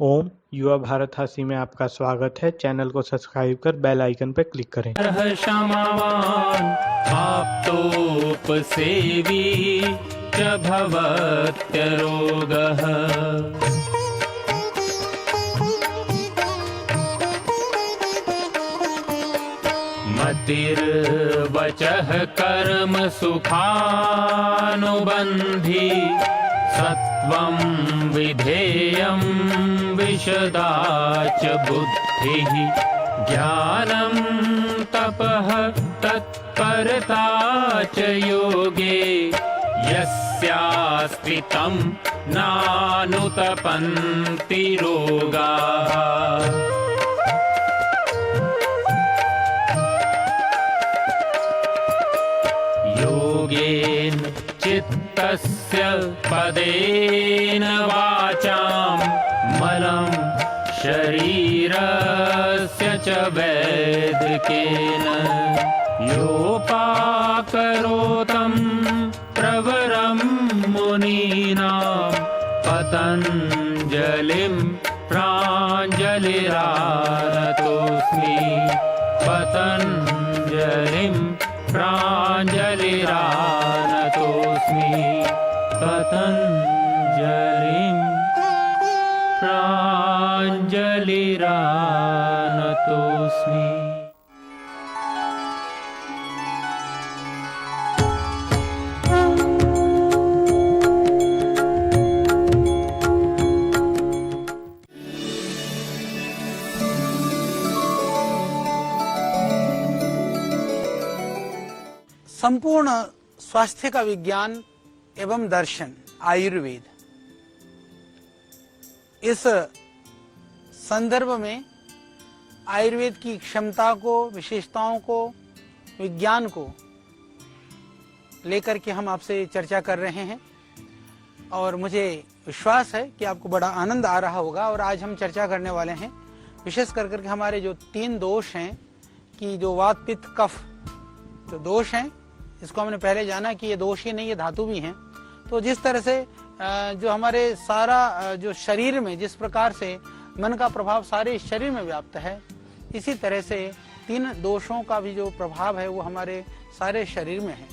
ओम युवा भारत हासी में आपका स्वागत है। चैनल को सब्सक्राइब कर बेल आइकन पर क्लिक करें। क्षमावान् आप्तोपसेवी च भवत्यरोगः। मतिर्वचः कर्म सुखानुबन्धी सत्वं विधेयं विशदा च बुद्धिः। ज्ञानं तपः तत्परता च योगे यस्यास्ति तं नानुतपन्ति रोगाः। योगेन चित्तस्य पदेन वाचां मलं शरीरस्य च वैदिकेन योपाकरोतं प्रवरं मुनीनां पतञ्जलिं प्राञ्जलिरानतोऽस्मि। पतञ्जलिं प्राञ्जलिरानतोऽस्मि। पतञ्जलिं प्राञ्जलिरानतोऽस्मि। संपूर्ण स्वास्थ्य का विज्ञान एवं दर्शन आयुर्वेद, इस संदर्भ में आयुर्वेद की क्षमता को, विशेषताओं को, विज्ञान को लेकर के हम आपसे चर्चा कर रहे हैं और मुझे विश्वास है कि आपको बड़ा आनंद आ रहा होगा। और आज हम चर्चा करने वाले हैं विशेष कर करके हमारे जो 3 दोष हैं कि जो वात पित्त कफ जो दोष हैं, इसको हमने पहले जाना कि ये दोष ही नहीं, ये धातु भी हैं। तो जिस तरह से जो हमारे सारा जो शरीर में जिस प्रकार से मन का प्रभाव सारे शरीर में व्याप्त है, इसी तरह से 3 दोषों का भी जो प्रभाव है वो हमारे सारे शरीर में है।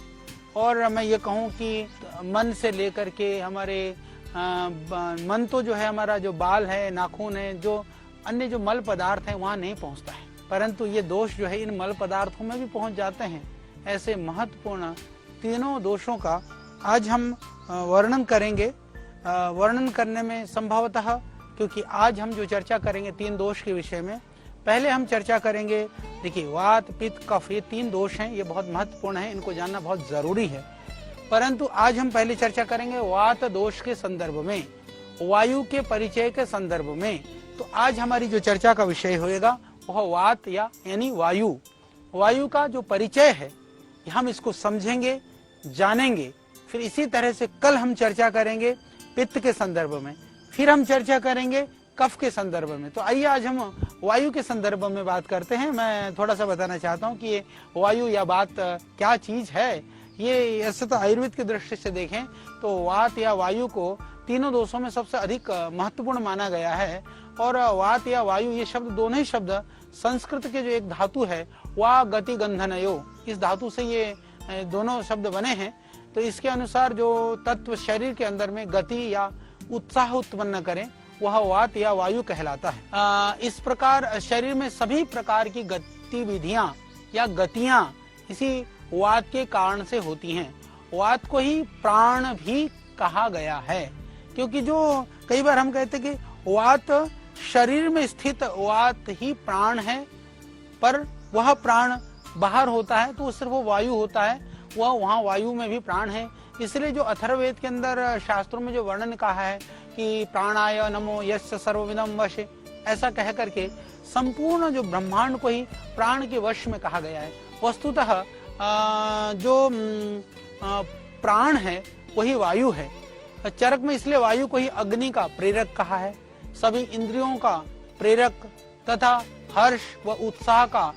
और मैं ये कहूँ कि मन से लेकर के हमारे मन तो जो है हमारा जो बाल है, नाखून है, जो अन्य जो मल पदार्थ हैं वहाँ नहीं पहुँचता है, परंतु ये दोष जो है इन मल पदार्थों में भी पहुँच जाते हैं। ऐसे महत्वपूर्ण 3 दोषों का आज हम वर्णन करेंगे। वर्णन करने में संभवतः, क्योंकि आज हम जो चर्चा करेंगे 3 दोष के विषय में, पहले हम चर्चा करेंगे, देखिए वात पित्त कफ ये 3 दोष हैं, ये बहुत महत्वपूर्ण है, इनको जानना बहुत जरूरी है। परंतु आज हम पहले चर्चा करेंगे वात दोष के संदर्भ में, वायु के परिचय के संदर्भ में। तो आज हमारी जो चर्चा का विषय होगा वह वात यानी वायु, वायु का जो परिचय है हम इसको समझेंगे, जानेंगे। फिर इसी तरह से कल हम चर्चा करेंगे पित्त के संदर्भ में, फिर हम चर्चा करेंगे कफ के संदर्भ में। तो आइए आज हम वायु के संदर्भ में बात करते हैं। मैं थोड़ा सा बताना चाहता हूँ कि ये वायु या वात क्या चीज है। ये ऐसे तो आयुर्वेद की दृष्टि से देखें तो वात या वायु को 3 दोषों में सबसे अधिक महत्वपूर्ण माना गया है। और वात या वायु ये शब्द, दोनों ही शब्द संस्कृत के जो एक धातु है वा गति गंधनयो, इस धातु से ये दोनों शब्द बने हैं। तो इसके अनुसार जो तत्व शरीर के अंदर में गति या उत्साह उत्पन्न करें वह वात या वायु कहलाता है। इस प्रकार शरीर में सभी प्रकार की गतिविधियां या गतियां इसी वात के कारण से होती हैं। वात को ही प्राण भी कहा गया है, क्योंकि जो कई बार हम कहते कि वात शरीर में स्थित वात ही प्राण है, पर वह प्राण बाहर होता है तो सिर्फ वो वायु होता है, वह वहाँ वायु में भी प्राण है। इसलिए जो अथर्ववेद के अंदर शास्त्रों में जो वर्णन कहा है कि प्राणाय नमो यस्य सर्वविदं वशे, ऐसा कह करके संपूर्ण जो ब्रह्मांड को ही प्राण के वश में कहा गया है। वस्तुतः जो प्राण है वही वायु है। चरक में इसलिए वायु को ही अग्नि का प्रेरक कहा है, सभी इंद्रियों का प्रेरक तथा हर्ष व उत्साह का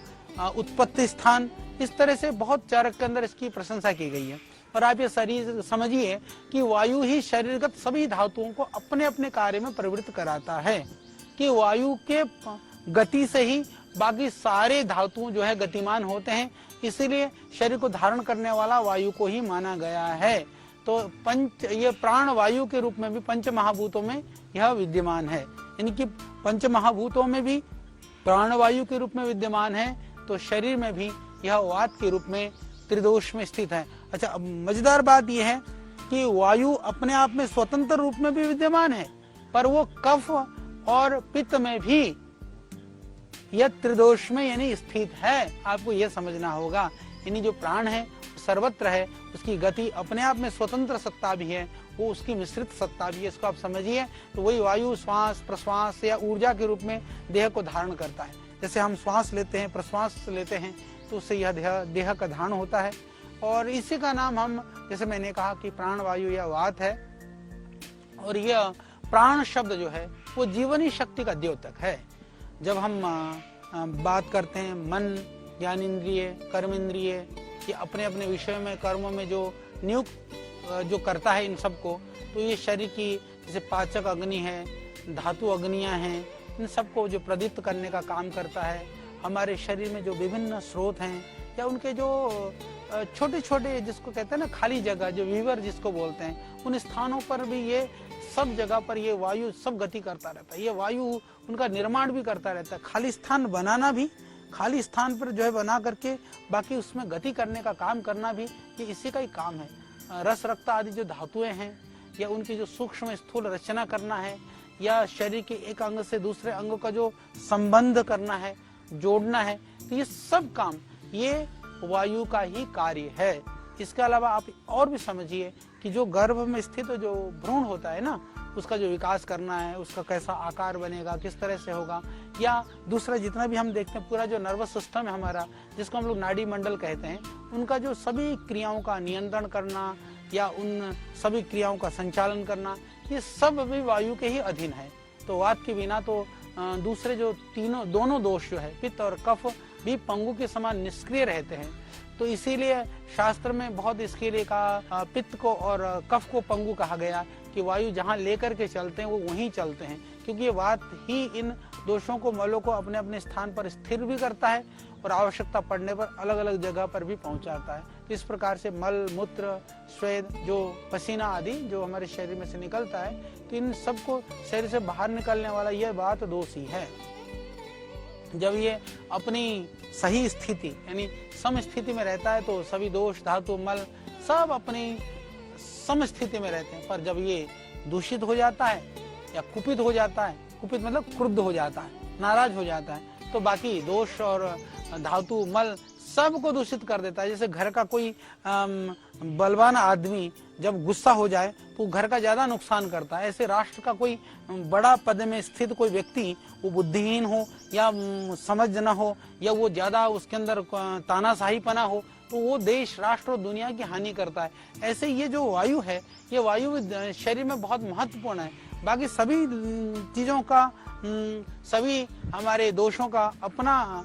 उत्पत्ति स्थान। इस तरह से बहुत चरक के अंदर इसकी प्रशंसा की गई है। और आप ये शरीर समझिए कि वायु ही शरीरगत सभी धातुओं को अपने अपने कार्य में प्रवृत्त कराता है। कि वायु के गति से ही बाकी सारे धातु जो है गतिमान होते हैं, इसीलिए शरीर को धारण करने वाला वायु को ही माना गया है। तो ये प्राण वायु के रूप में भी पंच महाभूतों में यह विद्यमान है, यानी कि पंच महाभूतों में भी प्राण वायु के रूप में विद्यमान है, तो शरीर में भी यह वात के रूप में त्रिदोष में स्थित है। अच्छा, अब मजेदार बात यह है कि वायु अपने आप में स्वतंत्र रूप में भी विद्यमान है, पर वो कफ और पित्त में भी यह त्रिदोष में यानी स्थित है। आपको यह समझना होगा, यानी जो प्राण है सर्वत्र है, उसकी गति अपने आप में स्वतंत्र सत्ता भी है, वो उसकी मिश्रित सत्ता भी है, इसको आप समझिए। तो वही वायु श्वास प्रश्वास या ऊर्जा के रूप में देह को धारण करता है। जैसे हम श्वास लेते हैं, प्रश्वास लेते हैं, तो उससे यह देह का धारण होता है, और इसी का नाम हम, जैसे मैंने कहा कि प्राण वायु या वात है। और यह प्राण शब्द जो है वो जीवनी शक्ति का द्योतक है। जब हम बात करते हैं मन, ज्ञानेंद्रिय, कर्मेंद्रिय, ये अपने अपने विषय में कर्मों में जो नियुक्त जो करता है इन सबको, तो ये शरीर की जैसे पाचक अग्नि है, धातु अग्नियां हैं, इन सबको जो प्रदीप्त करने का काम करता है। हमारे शरीर में जो विभिन्न स्रोत हैं या उनके जो छोटे छोटे, जिसको कहते हैं ना खाली जगह, जो वीवर जिसको बोलते हैं, उन स्थानों पर भी ये सब जगह पर ये वायु सब गति करता रहता है। ये वायु उनका निर्माण भी करता रहता है। खाली स्थान बनाना भी, खाली स्थान पर जो है बना करके बाकी उसमें गति करने का काम करना भी, ये इसी का ही काम है। रस रक्त आदि जो धातुएं हैं या उनकी जो सूक्ष्म स्थूल रचना करना है, या शरीर के एक अंग से दूसरे अंग का जो संबंध करना है, जोड़ना है, तो ये सब काम ये वायु का ही कार्य है। इसके अलावा आप और भी समझिए कि जो गर्भ में स्थित जो भ्रूण होता है ना, उसका जो विकास करना है, उसका कैसा आकार बनेगा, किस तरह से होगा, या दूसरा जितना भी हम देखते हैं पूरा जो नर्वस सिस्टम है हमारा, जिसको हम लोग नाड़ी मंडल कहते हैं, उनका जो सभी क्रियाओं का नियंत्रण करना या उन सभी क्रियाओं का संचालन करना, ये सब भी वायु के ही अधीन है। तो वात के बिना तो दूसरे जो दोनों दोष जो है, पित्त और कफ, भी पंगु के समान निष्क्रिय रहते हैं। तो इसीलिए शास्त्र में बहुत इसके लिए कहा, पित्त को और कफ को पंगु कहा गया, कि वायु जहाँ लेकर के चलते हैं वो वहीं चलते हैं, क्योंकि ये वात ही इन दोषों को, मलों को अपने अपने स्थान पर स्थिर भी करता है और आवश्यकता पड़ने पर अलग अलग जगह पर भी पहुंचाता है। तो इस प्रकार से मल, मूत्र, स्वेद, जो पसीना आदि जो हमारे शरीर में से निकलता है, तो इन सबको शरीर से बाहर निकलने वाला यह बात दोष ही है। जब ये अपनी सही स्थिति यानी सम स्थिति में रहता है, तो सभी दोष, धातु, मल सब अपनी सम स्थिति में रहते हैं। पर जब ये दूषित हो जाता है या कुपित हो जाता है, कुपित मतलब क्रुद्ध हो जाता है, नाराज हो जाता है, तो बाकी दोष और धातु, मल सबको दूषित कर देता है। जैसे घर का कोई बलवान आदमी जब गुस्सा हो जाए तो घर का ज्यादा नुकसान करता है। ऐसे राष्ट्र का कोई बड़ा पद में स्थित कोई व्यक्ति, वो बुद्धिहीन हो या समझ न हो, या वो ज्यादा उसके अंदर तानाशाहीपना हो, तो वो देश, राष्ट्र और दुनिया की हानि करता है। ऐसे ये जो वायु है, ये वायु शरीर में बहुत महत्वपूर्ण है। बाकी सभी चीजों का, सभी हमारे दोषों का अपना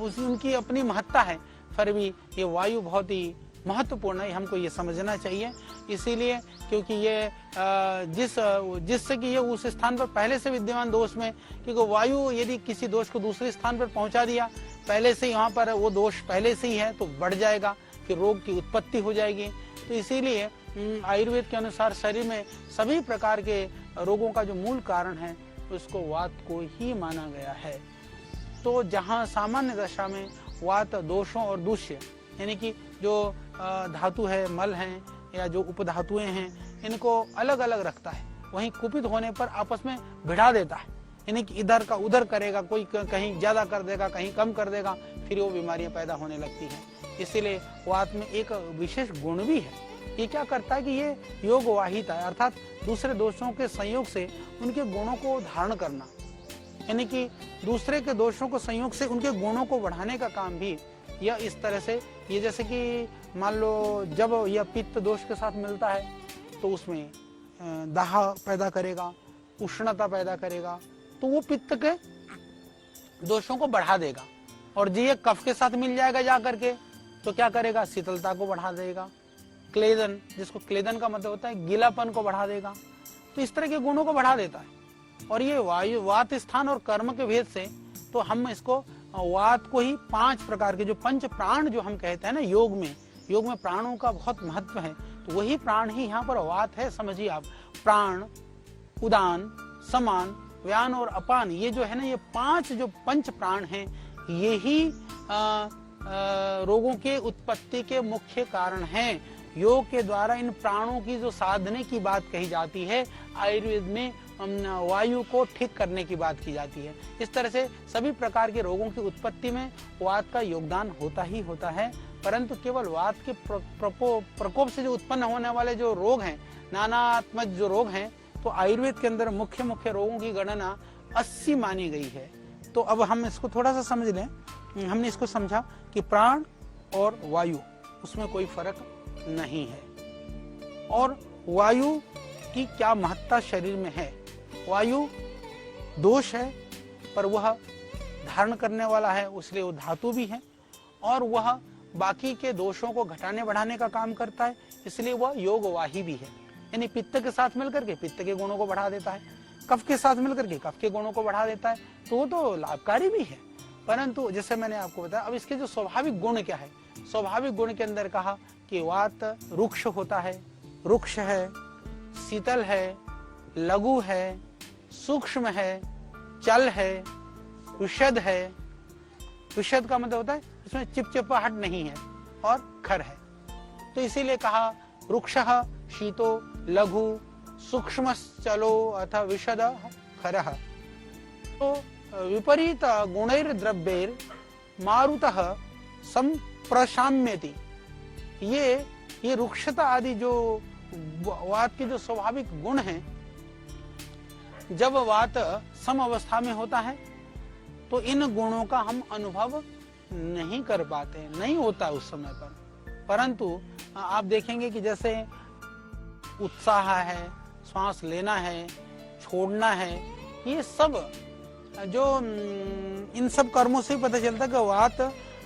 उनकी अपनी महत्ता है, फिर भी ये वायु बहुत ही महत्वपूर्ण है, हमको ये समझना चाहिए। इसीलिए क्योंकि ये जिससे कि ये उस स्थान पर पहले से विद्यमान दोष में, क्योंकि वायु यदि किसी दोष को दूसरे स्थान पर पहुंचा दिया, पहले से यहाँ पर वो दोष पहले से ही है, तो बढ़ जाएगा, फिर रोग की उत्पत्ति हो जाएगी। तो इसीलिए आयुर्वेद के अनुसार शरीर में सभी प्रकार के रोगों का जो मूल कारण है, उसको वात को ही माना गया है। तो जहाँ सामान्य दशा में वात दोषों और दूष्य, यानी कि जो धातु है, मल हैं या जो उपधातुएं हैं, इनको अलग अलग रखता है, वहीं कुपित होने पर आपस में भिड़ा देता है, यानी कि इधर का उधर करेगा, कोई कहीं ज्यादा कर देगा, कहीं कम कर देगा, फिर वो बीमारियां पैदा होने लगती हैं। इसीलिए वात में एक विशेष गुण भी है। ये क्या करता है कि ये योग वाहिता है, अर्थात दूसरे दोषों के संयोग से उनके गुणों को धारण करना, यानी कि दूसरे के दोषों को संयोग से उनके गुणों को बढ़ाने का काम भी यह इस तरह से, ये जैसे कि मान लो जब यह पित्त दोष के साथ मिलता है तो उसमें दाह पैदा करेगा, उष्णता पैदा करेगा, तो वो पित्त के दोषों को बढ़ा देगा। और जी ये कफ के साथ मिल जाएगा जा करके, तो क्या करेगा, शीतलता को बढ़ा देगा। क्लेदन, जिसको क्लेदन का मतलब होता है गीलापन को बढ़ा देगा। तो इस तरह के गुणों को बढ़ा देता है। और ये वायु वात स्थान और कर्म के भेद से तो हम इसको वात को ही 5 प्रकार के जो पंच प्राण जो हम कहते हैं ना योग में प्राणों का बहुत महत्व है, तो वही प्राण ही यहाँ पर वात है। समझिए आप, प्राण, उदान, समान, व्यान और अपान, ये जो है ना, ये 5 जो पंच प्राण हैं, ये ही रोगों के उत्पत्ति के मुख्य कारण हैं। योग के द्वारा इन प्राणों की जो साधने की बात कही जाती है, आयुर्वेद में वायु को ठीक करने की बात की जाती है। इस तरह से सभी प्रकार के रोगों की उत्पत्ति में वात का योगदान होता ही होता है। परंतु केवल वात के प्रकोप से जो उत्पन्न होने वाले जो रोग हैं, नानात्मक जो रोग हैं, तो आयुर्वेद के अंदर मुख्य मुख्य रोगों की गणना 80 मानी गई है। तो अब हम इसको थोड़ा सा समझ लें। हमने इसको समझा कि प्राण और वायु, उसमें कोई फर्क नहीं है, और वायु की क्या महत्ता शरीर में है। वायु दोष है, पर वह धारण करने वाला है, इसलिए वो धातु भी है, और वह बाकी के दोषों को घटाने बढ़ाने का काम करता है, इसलिए वह योगवाही भी है। यानी पित्त के साथ मिलकर के पित्त के गुणों को बढ़ा देता है, कफ के साथ मिलकर के कफ के गुणों को बढ़ा देता है, तो वो तो लाभकारी भी है। परंतु जैसे मैंने आपको बताया, अब इसके जो स्वाभाविक गुण क्या है, स्वाभाविक गुण के अंदर कहा कि वात रुक्ष होता है, रुक्ष है, शीतल है, लघु है, सूक्ष्म है, चल है, विशद है। विशद का मतलब होता है इसमें चिपचिपाहट नहीं है, और खर है। तो इसीलिए कहा रुक्षः शीतो लघु सूक्ष्म चलो अथ विशद खरः। तो विपरीत गुणैर द्रव्यैर मारुतः संप्रशाम्यति। ये रुक्षता आदि जो वात के जो स्वाभाविक गुण हैं, जब वात सम अवस्था में होता है तो इन गुणों का हम अनुभव नहीं कर पाते, नहीं होता उस समय पर। परंतु आप देखेंगे कि जैसे उत्साह है, श्वास लेना है, छोड़ना है, ये सब जो इन सब कर्मों से पता चलता है कि वात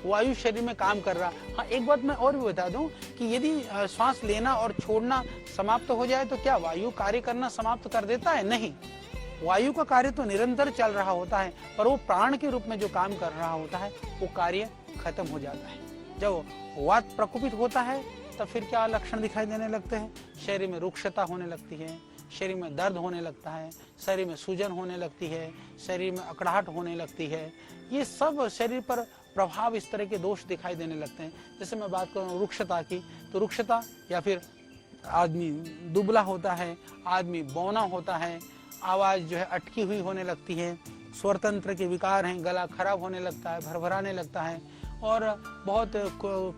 वायु शरीर में काम कर रहा। हाँ, एक बात मैं और भी बता दूं कि यदि श्वास लेना और छोड़ना समाप्त हो जाए तो क्या वायु कार्य करना समाप्त कर देता है? नहीं, वायु का कार्य तो निरंतर चल रहा होता है, पर वो प्राण के रूप में जो काम कर रहा होता है वो कार्य खत्म हो जाता है। जब वात प्रकोपित होता है तब फिर क्या लक्षण दिखाई देने लगते हैं? शरीर में रुक्षता होने लगती है, शरीर में दर्द होने लगता है, शरीर में सूजन होने लगती है, शरीर में अकड़ाहट होने लगती है। ये सब शरीर पर प्रभाव, इस तरह के दोष दिखाई देने लगते हैं। जैसे मैं बात करूँ रुक्षता की, तो रुक्षता या फिर आदमी दुबला होता है, आदमी बौना होता है, आवाज़ जो है अटकी हुई होने लगती है, स्वरतंत्र के विकार हैं, गला खराब होने लगता है, भरभराने लगता है, और बहुत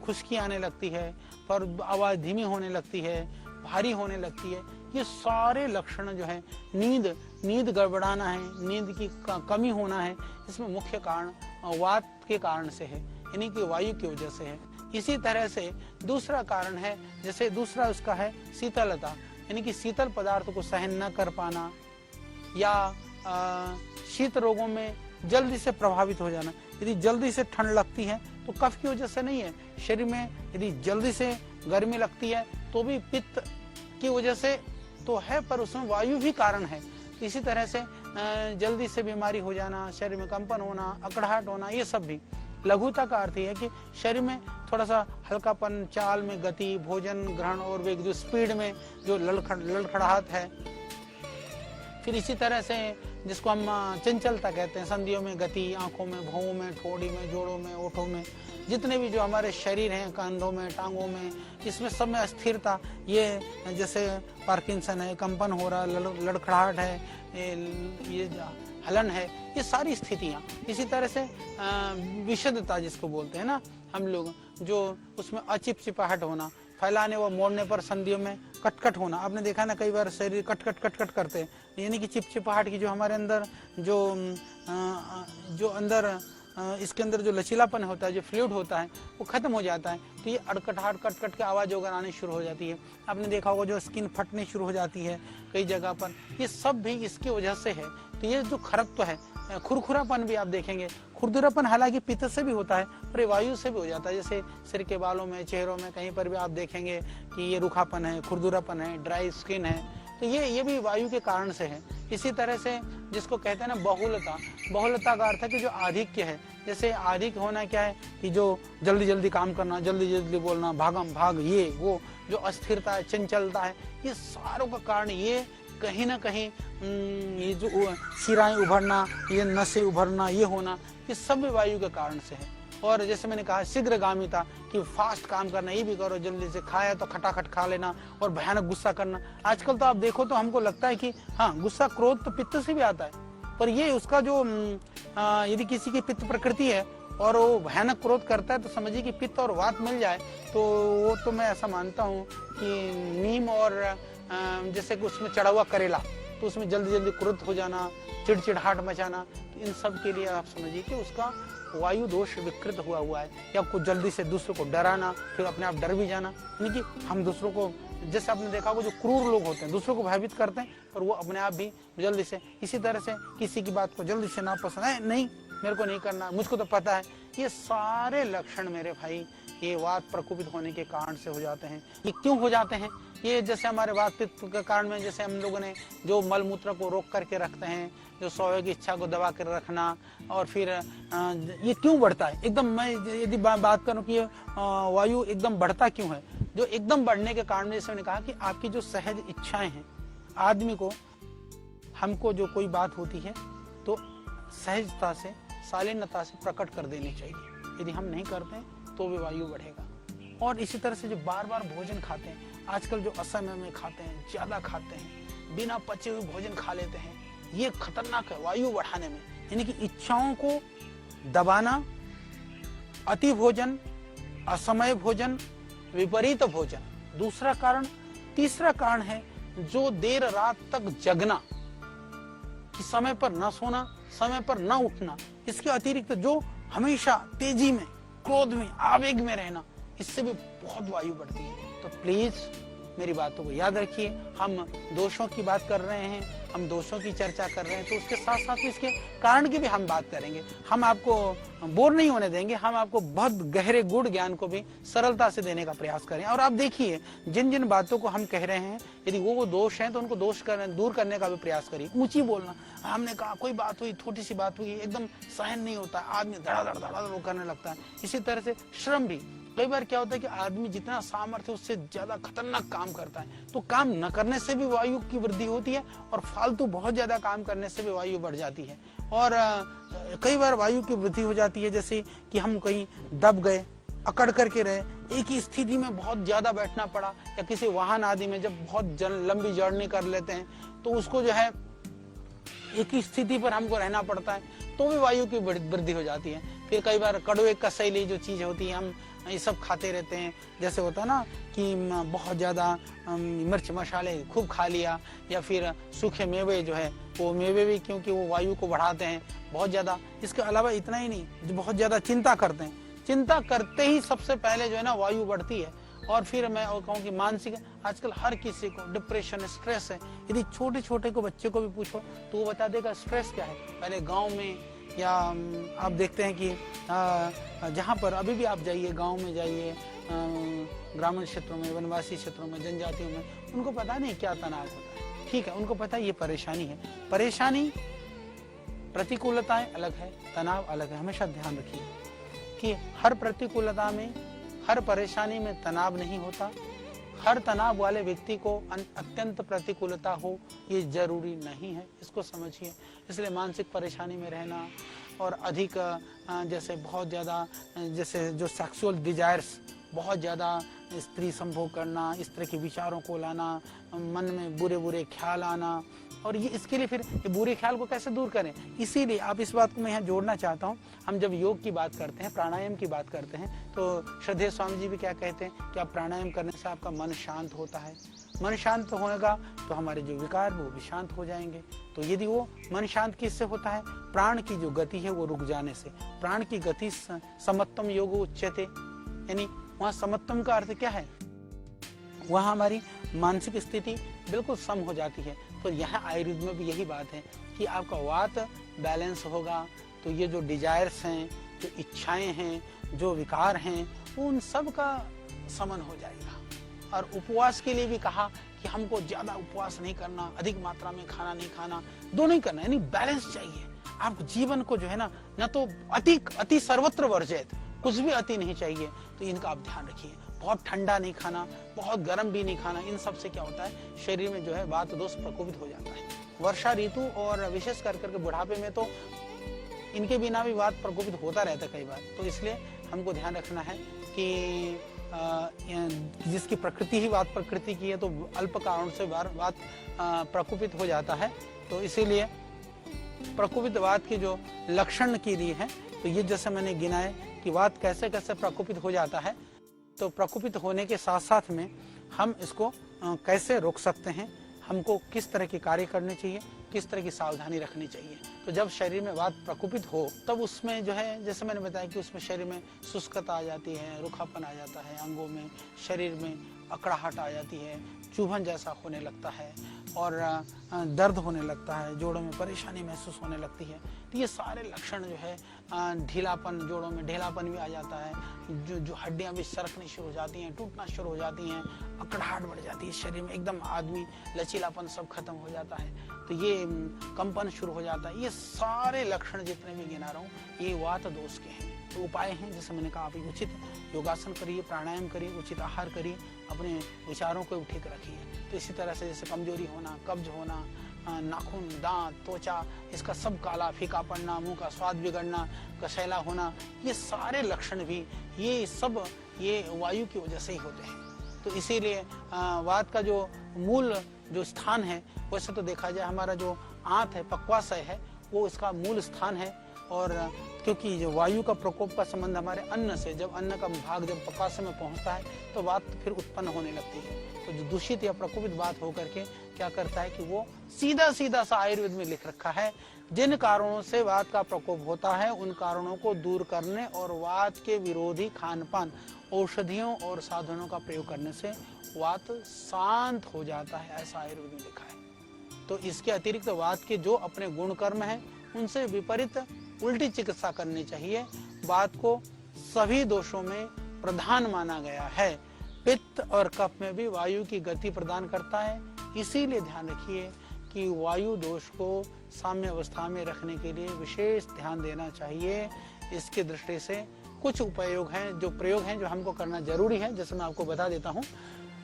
खुश्की आने लगती है, पर आवाज़ धीमी होने लगती है, भारी होने लगती है। ये सारे लक्षण जो है, नींद गड़बड़ाना है, नींद की कमी होना है, इसमें मुख्य कारण वात के कारण से है, यानी कि वायु की वजह से है। इसी तरह से दूसरा कारण है, जैसे दूसरा उसका है शीतलता, यानी कि शीतल पदार्थ को सहन न कर पाना, या शीत रोगों में जल्दी से प्रभावित हो जाना। यदि जल्दी से ठंड लगती है तो कफ की वजह से नहीं है, शरीर में यदि जल्दी से गर्मी लगती है तो भी पित्त की वजह से तो है, पर उसमें वायु भी कारण है। इसी तरह से जल्दी से बीमारी हो जाना, शरीर में कंपन होना, अकड़ाहट होना, ये सब भी। लघुता का अर्थ है कि शरीर में थोड़ा सा हल्कापन, चाल में गति, भोजन ग्रहण और वेग, जो स्पीड में जो लड़खड़ाहट है। फिर इसी तरह से जिसको हम चंचलता कहते हैं, संधियों में गति, आंखों में, भौं में, ठोड़ी में, जोड़ों में, ओठों में, जितने भी जो हमारे शरीर हैं, कंधों में, टांगों में, इसमें सब में अस्थिरता, ये जैसे पार्किंसन है, कंपन हो रहा, लड़खड़ाहट है, ये हलन है, ये सारी स्थितियाँ। इसी तरह से विशदता जिसको बोलते हैं ना हम लोग, जो उसमें अचिपचिपाहट होना, फैलाने व मोड़ने पर संधियों में कटकट होना। आपने देखा ना, कई बार शरीर कटकट करते हैं, यानी कि चिपचिपाहट की जो हमारे अंदर जो अंदर इसके अंदर जो लचीलापन होता है, जो फ्लूइड होता है, वो खत्म हो जाता है, तो ये अड़कटाहट कटकट के आवाज़ वगैरह आनी शुरू हो जाती है। आपने देखा होगा जो स्किन फटने शुरू हो जाती है कई जगह पर, ये सब भी इसकी वजह से है। तो ये जो खरकत्व है, खुरखुरापन भी आप देखेंगे, खुरदुरापन हालांकि पित्त से भी होता है, पर वायु से भी हो जाता है। जैसे सिर के बालों में, चेहरों में, कहीं पर भी आप देखेंगे कि ये रूखापन है, खुरदुरापन है, ड्राई स्किन है, तो ये भी वायु के कारण से है। इसी तरह से जिसको कहते हैं ना बहुलता, बहुलता का अर्थ है कि जो आधिक्य है। जैसे अधिक होना क्या है कि जो जल्दी जल्दी काम करना, जल्दी जल्दी बोलना, भागम भाग, ये वो जो अस्थिरता है, चंचलता है, ये सारों का कारण ये कहीं ना कहीं ये जो शिराएं उभरना, ये नसें उभरना, ये होना, ये सब वायु के कारण से है। और जैसे मैंने कहा शीघ्रगामिता कि फास्ट काम करना, ये भी करो, जल्दी से खाया तो खटाखट खा लेना और भयानक गुस्सा करना। आजकल तो आप देखो तो हमको लगता है कि हाँ गुस्सा क्रोध तो पित्त से भी आता है, पर ये उसका जो यदि किसी की पित्त प्रकृति है और वो भयानक क्रोध करता है तो समझिए कि पित्त और वात मिल जाए तो वो तो मैं ऐसा मानता हूँ कि नीम और जैसे कि उसमें चढ़ा हुआ करेला, तो उसमें जल्दी जल्दी क्रोध हो जाना, चिड़चिड़ाहट मचाना, तो इन सब के लिए आप समझिए कि उसका वायु दोष विकृत हुआ है। या कुछ जल्दी से दूसरों को डराना, फिर अपने आप डर भी जाना, यानी कि हम दूसरों को, जैसे आपने देखा होगा जो क्रूर लोग होते हैं दूसरों को भयभीत करते हैं और वो अपने आप भी जल्दी से, इसी तरह से किसी की बात को जल्दी से ना पसंद है, नहीं मेरे को नहीं करना, मुझको तो पता है, ये सारे लक्षण मेरे भाई ये वात प्रकोपित होने के कारण से हो जाते हैं। ये क्यों हो जाते हैं? ये जैसे हमारे वात पित्त के कारण में, जैसे हम लोगों ने जो मल मूत्र को रोक करके रखते हैं, जो सोए की इच्छा को दबा कर रखना, और फिर ये क्यों बढ़ता है एकदम, मैं यदि बात करूं कि वायु एकदम बढ़ता क्यों है, जो एकदम बढ़ने के कारण में जैसे मैंने कहा कि आपकी जो सहज इच्छाएं हैं, आदमी को, हमको जो कोई बात होती है तो सहजता से, शालीनता से प्रकट कर देनी चाहिए। यदि हम नहीं करते हैं तो भी वायु बढ़ेगा। और इसी तरह से जो बार बार भोजन खाते हैं, आजकल जो असमय में खाते हैं, ज्यादा खाते हैं, बिना पचे हुए भोजन खा लेते हैं, ये खतरनाक है वायु बढ़ाने में। यानी कि इच्छाओं को दबाना, अति भोजन, असमय भोजन, विपरीत भोजन, दूसरा कारण। तीसरा कारण है जो देर रात तक जगना, कि समय पर न सोना, समय पर न उठना, इसके अतिरिक्त जो हमेशा तेजी में, क्रोध में, आवेग में रहना, इससे भी बहुत वायु बढ़ती है। तो प्लीज मेरी बातों को याद रखिए। हम दोषों की बात कर रहे हैं, हम दोषों की चर्चा कर रहे हैं, तो उसके साथ साथ इसके कारण की भी हम बात करेंगे। हम आपको बोर नहीं होने देंगे, हम आपको बहुत गहरे गूढ़ ज्ञान को भी सरलता से देने का प्रयास करें। और आप देखिए जिन जिन बातों को हम कह रहे हैं, यदि वो दोष हैं तो उनको दूर करने का भी प्रयास करिए। ऊंची बोलना, हमने कहा कोई बात हुई, छोटी सी बात हुई, एकदम सहन नहीं होता, आदमी धड़ाधड़ धड़ाधड़ करने लगता है। इसी तरह से श्रम भी, कई बार क्या होता है कि आदमी जितना सामर्थ्य उससे ज्यादा खतरनाक काम करता है, तो काम न करने से भी वायु की वृद्धि होती है और फालतू बहुत ज्यादा काम करने से भी वायु बढ़ जाती है। और कई बार वायु की वृद्धि हो जाती है जैसे कि हम कहीं दब गए, अकड़ करके रहे, एक ही स्थिति में बहुत ज्यादा बैठना पड़ा, या किसी वाहन आदि में जब बहुत लंबी जर्नी कर लेते हैं तो उसको जो है एक ही स्थिति पर हमको रहना पड़ता है, तो भी वायु की वृद्धि हो जाती है। फिर कई बार कड़वे कसैली जो चीज होती है, हम ये सब खाते रहते हैं, जैसे होता है ना कि बहुत ज़्यादा मिर्च मसाले खूब खा लिया, या फिर सूखे मेवे जो है वो मेवे भी, क्योंकि वो वायु को बढ़ाते हैं बहुत ज़्यादा। इसके अलावा इतना ही नहीं, जो बहुत ज़्यादा चिंता करते हैं, चिंता करते ही सबसे पहले जो है ना वायु बढ़ती है। और फिर मैं और कहूँ कि मानसिक, आजकल हर किसी को डिप्रेशन, स्ट्रेस है। यदि छोटे छोटे को बच्चे को भी पूछो तो वो बता देगा स्ट्रेस क्या है। पहले गाँव में, या आप देखते हैं कि जहाँ पर अभी भी आप जाइए, गांव में जाइए, ग्रामीण क्षेत्रों में, वनवासी क्षेत्रों में, जनजातियों में, उनको पता नहीं क्या तनाव होता है। ठीक है, उनको पता है ये परेशानी है। परेशानी, प्रतिकूलताएं अलग है, तनाव अलग है। हमेशा ध्यान रखिए कि हर प्रतिकूलता में, हर परेशानी में तनाव नहीं होता। हर तनाव वाले व्यक्ति को अत्यंत प्रतिकूलता हो ये जरूरी नहीं है, इसको समझिए। इसलिए मानसिक परेशानी में रहना और अधिक जैसे बहुत ज़्यादा, जैसे जो सेक्सुअल डिजायर्स, बहुत ज़्यादा स्त्री संभोग करना, इस तरह के विचारों को लाना, मन में बुरे बुरे ख्याल आना, और ये इसके लिए फिर ये बुरे ख्याल को कैसे दूर करें। इसीलिए आप इस बात को मैं यहाँ जोड़ना चाहता हूँ। हम जब योग की बात करते हैं, प्राणायाम की बात करते हैं, तो श्रद्धेय स्वामी जी भी क्या कहते हैं कि आप प्राणायाम करने से आपका मन शांत होता है। मन शांत होगा तो हमारे जो विकार वो भी शांत हो जाएंगे। तो यदि वो मन शांत किससे होता है? प्राण की जो गति है वो रुक जाने से। प्राण की गति समत्तम योग उच्यते, यानी वहाँ समत्तम का अर्थ क्या है? वहाँ हमारी मानसिक स्थिति बिल्कुल सम हो जाती है। तो यहाँ आयुर्वेद में भी यही बात है कि आपका वात बैलेंस होगा तो ये जो डिजायर्स हैं, जो इच्छाएं हैं, जो विकार हैं, उन सब का समन हो जाएगा। और उपवास के लिए भी कहा कि हमको ज्यादा उपवास नहीं करना, अधिक मात्रा में खाना नहीं खाना, दोनों ही करना, यानी बैलेंस चाहिए। आप जीवन को जो है ना तो अति सर्वत्र वर्जित, कुछ भी अति नहीं चाहिए। तो इनका आप ध्यान रखिए। बहुत ठंडा नहीं खाना, बहुत गर्म भी नहीं खाना। इन सब से क्या होता है, शरीर में जो है वात दोष प्रकोपित हो जाता है। वर्षा ऋतु और विशेष कर करके बुढ़ापे में तो इनके बिना भी वात प्रकोपित होता रहता है कई बार। तो इसलिए हमको ध्यान रखना है कि जिसकी प्रकृति ही वात प्रकृति की है, तो अल्प कारण से वात प्रकोपित हो जाता है। तो इसीलिए प्रकोपित वात की जो लक्षण की दी है, तो ये जैसे मैंने गिनाए कि वात कैसे कैसे प्रकोपित हो जाता है। तो प्रकोपित होने के साथ साथ में हम इसको कैसे रोक सकते हैं, हमको किस तरह के कार्य करने चाहिए, किस तरह की सावधानी रखनी चाहिए। तो जब शरीर में वात प्रकोपित हो तब उसमें जो है, जैसे मैंने बताया कि उसमें शरीर में शुष्कता आ जाती है, रूखापन आ जाता है, अंगों में शरीर में अकड़ाहट आ जाती है, चुभन जैसा होने लगता है और दर्द होने लगता है, जोड़ों में परेशानी महसूस होने लगती है। तो ये सारे लक्षण जो है, ढीलापन, जोड़ों में ढीलापन भी आ जाता है, जो हड्डियां भी सरकनी शुरू हो जाती हैं, टूटना शुरू हो जाती हैं, अकड़ाहट बढ़ जाती है शरीर में, एकदम आदमी लचीलापन सब खत्म हो जाता है। तो ये कंपन शुरू हो जाता है। ये सारे लक्षण जितने भी गिना रहा हूँ, ये वात दोष के हैं। तो उपाय हैं, जैसे मैंने कहा, आप उचित योगासन करिए, प्राणायाम करिए, उचित आहार करिए, अपने विचारों को ठीक रखिए। तो इसी तरह से जैसे कमजोरी होना, कब्ज होना, नाखून, दांत, त्वचा, इसका सब काला फीका पड़ना, मुंह का स्वाद बिगड़ना, कसैला होना, ये सारे लक्षण भी ये सब वायु की वजह से ही होते हैं। तो इसीलिए वात का जो मूल जो स्थान है, वैसे तो देखा जाए हमारा जो आंत है, पक्वाशय है, वो इसका मूल स्थान है। और क्योंकि जो वायु का प्रकोप का संबंध हमारे अन्न से, जब अन्न का भाग जब पक्वाशय में पहुंचता है तो वात फिर उत्पन्न होने लगती है। तो जो दूषित या प्रकोपित वात होकर के क्या करता है कि वो सीधा सा आयुर्वेद में लिख रखा है, जिन कारणों से वात का प्रकोप होता है उन कारणों को दूर करने और वात के विरोधी खान पान, औषधियों और साधनों का प्रयोग करने से वात शांत हो जाता है, ऐसा आयुर्वेद में लिखा है। तो इसके अतिरिक्त वात के जो अपने गुण कर्म है, उनसे विपरीत उल्टी चिकित्सा करनी चाहिए। वात को सभी दोषों में प्रधान माना गया है। पित्त और कफ में भी वायु की गति प्रदान करता है। इसीलिए ध्यान रखिए कि वायु दोष को साम्य अवस्था में रखने के लिए विशेष ध्यान देना चाहिए। इसकी दृष्टि से कुछ प्रयोग हैं जो हमको करना जरूरी है, जैसे मैं आपको बता देता हूँ।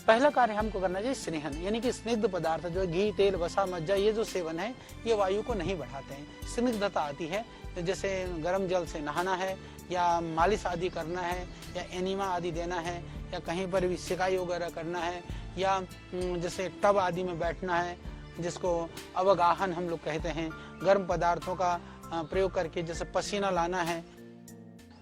पहला कार्य हमको करना चाहिए स्नेहन, यानी कि स्निग्ध पदार्थ जो घी, तेल, वसा, मज्जा, ये जो सेवन है, ये वायु को नहीं बढ़ाते हैं। स्निग्धता आती है, जैसे गर्म जल से नहाना है, या मालिश आदि करना है, या एनिमा आदि देना है, या कहीं पर भी सिकाई वगैरह करना है, या जैसे टब आदि में बैठना है, जिसको अवगाहन हम लोग कहते हैं। गर्म पदार्थों का प्रयोग करके जैसे पसीना लाना है,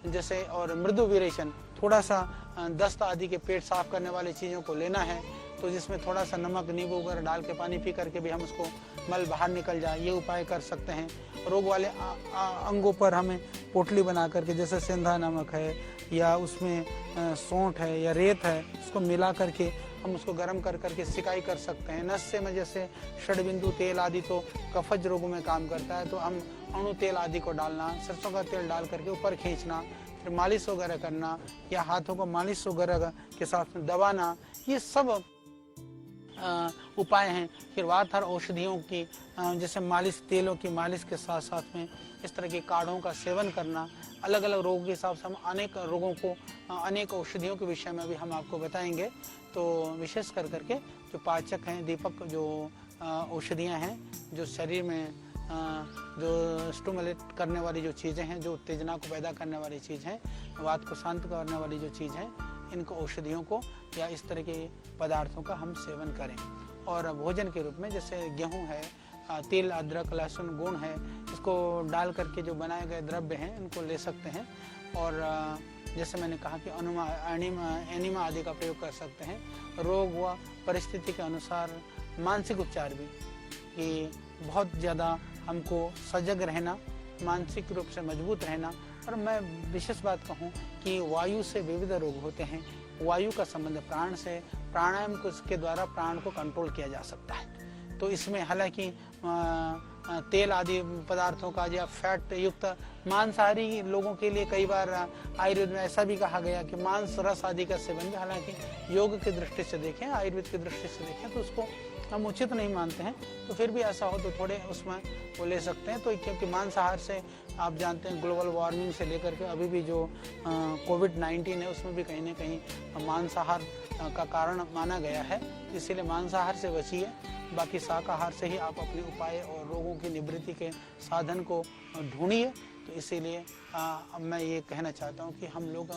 जैसे, और मृदु विरेचन, थोड़ा सा दस्त आदि के पेट साफ करने वाली चीज़ों को लेना है, तो जिसमें थोड़ा सा नमक, नींबू वगैरह डाल के पानी पी करके भी हम उसको मल बाहर निकल जाए, ये उपाय कर सकते हैं। रोग वाले अंगों पर हमें पोटली बना करके, जैसे सेंधा नमक है या उसमें सौंठ है या रेत है, उसको मिला करके हम उसको गर्म कर करके सिकाई कर सकते हैं। नस्य में जैसे षडबिंदु तेल आदि तो कफज रोगों में काम करता है, तो हम अणु तेल आदि को डालना, सरसों का तेल डाल करके ऊपर खींचना, फिर मालिश वगैरह करना, या हाथों को मालिश वगैरह के साथ में दबाना, ये सब उपाय हैं। फिर वातहर औषधियों की, जैसे मालिश, तेलों की मालिश के साथ साथ में इस तरह के काढ़ों का सेवन करना। अलग अलग रोगों के हिसाब से हम अनेक रोगों को, अनेक औषधियों के विषय में भी हम आपको बताएंगे। तो विशेष कर करके जो पाचक हैं, दीपक, जो औषधियाँ हैं, जो शरीर में जो स्टिमुलेट करने वाली जो चीज़ें हैं, जो उत्तेजना को पैदा करने वाली चीज़ हैं, वात को शांत करने वाली जो चीज़ है, इनको औषधियों को या इस तरह के पदार्थों का हम सेवन करें। और भोजन के रूप में जैसे गेहूं है, तिल, अदरक, लहसुन, गुड़ है, इसको डाल करके जो बनाए गए द्रव्य हैं इनको ले सकते हैं। और जैसे मैंने कहा कि एनिमा आदि का प्रयोग कर सकते हैं। रोग व परिस्थिति के अनुसार मानसिक उपचार भी, कि बहुत ज़्यादा हमको सजग रहना, मानसिक रूप से मजबूत रहना। और मैं विशेष बात कहूँ कि वायु से विविध रोग होते हैं। वायु का संबंध प्राण से, प्राणायाम के द्वारा प्राण को कंट्रोल किया जा सकता है। तो इसमें हालांकि तेल आदि पदार्थों का या फैट युक्त मांसाहारी लोगों के लिए कई बार आयुर्वेद में ऐसा भी कहा गया कि मांस रस आदि का सेवन भी, हालांकि योग की दृष्टि से देखें, आयुर्वेद की दृष्टि से देखें तो उसको हम उचित नहीं मानते हैं, तो फिर भी ऐसा हो तो थोड़े उसमें वो ले सकते हैं। तो क्योंकि मांसाहार से आप जानते हैं ग्लोबल वार्मिंग से लेकर के अभी भी जो कोविड-19 है उसमें भी कहीं ना कहीं मांसाहार का कारण माना गया है, इसीलिए मांसाहार से बचिए। बाकी शाकाहार से ही आप अपने उपाय और रोगों की निवृत्ति के साधन को ढूंढिए। तो इसीलिए अब मैं ये कहना चाहता हूँ कि हम लोग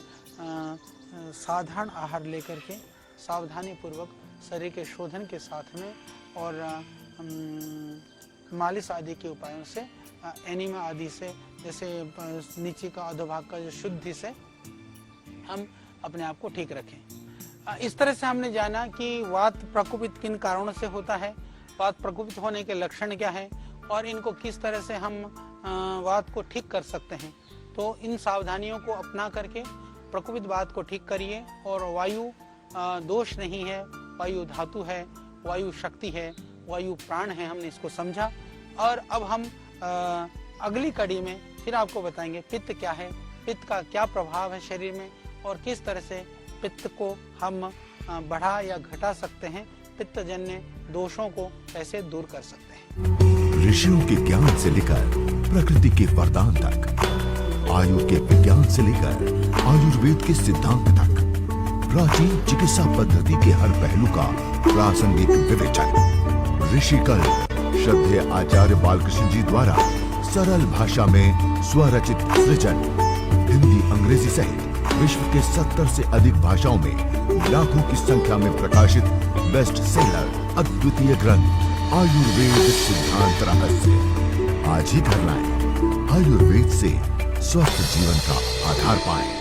साधारण आहार लेकर के सावधानी पूर्वक शरीर के शोधन के साथ में और मालिश आदि के उपायों से, एनीमा आदि से, जैसे नीचे का अधोभाग का जो शुद्धि से हम अपने आप को ठीक रखें। इस तरह से हमने जाना कि वात प्रकोपित किन कारणों से होता है, वात प्रकोपित होने के लक्षण क्या है और इनको किस तरह से हम वात को ठीक कर सकते हैं। तो इन सावधानियों को अपना करके प्रकोपित वात को ठीक करिए। और वायु दोष नहीं है, वायु धातु है, वायु शक्ति है, वायु प्राण है, हमने इसको समझा। और अब हम अगली कड़ी में फिर आपको बताएंगे पित्त क्या है, पित्त का क्या प्रभाव है शरीर में और किस तरह से पित्त को हम बढ़ा या घटा सकते हैं, पित्तजन्य दोषों को कैसे दूर कर सकते हैं। ऋषियों के ज्ञान से लेकर प्रकृति के वरदान तक, आयु के विज्ञान से लेकर आयुर्वेद के सिद्धांत तक, प्राचीन चिकित्सा पद्धति के हर पहलू का प्रासंगिक विवेचन। ऋषिकल श्रद्धेय आचार्य बालकृष्ण जी द्वारा सरल भाषा में स्वरचित सृजन, हिंदी अंग्रेजी सहित विश्व के 70 से अधिक भाषाओं में लाखों की संख्या में प्रकाशित बेस्ट सेलर अद्वितीय ग्रंथ आयुर्वेद सिद्धांत रहस्य आज ही घर लाएं। आयुर्वेद से स्वस्थ जीवन का आधार पाएं।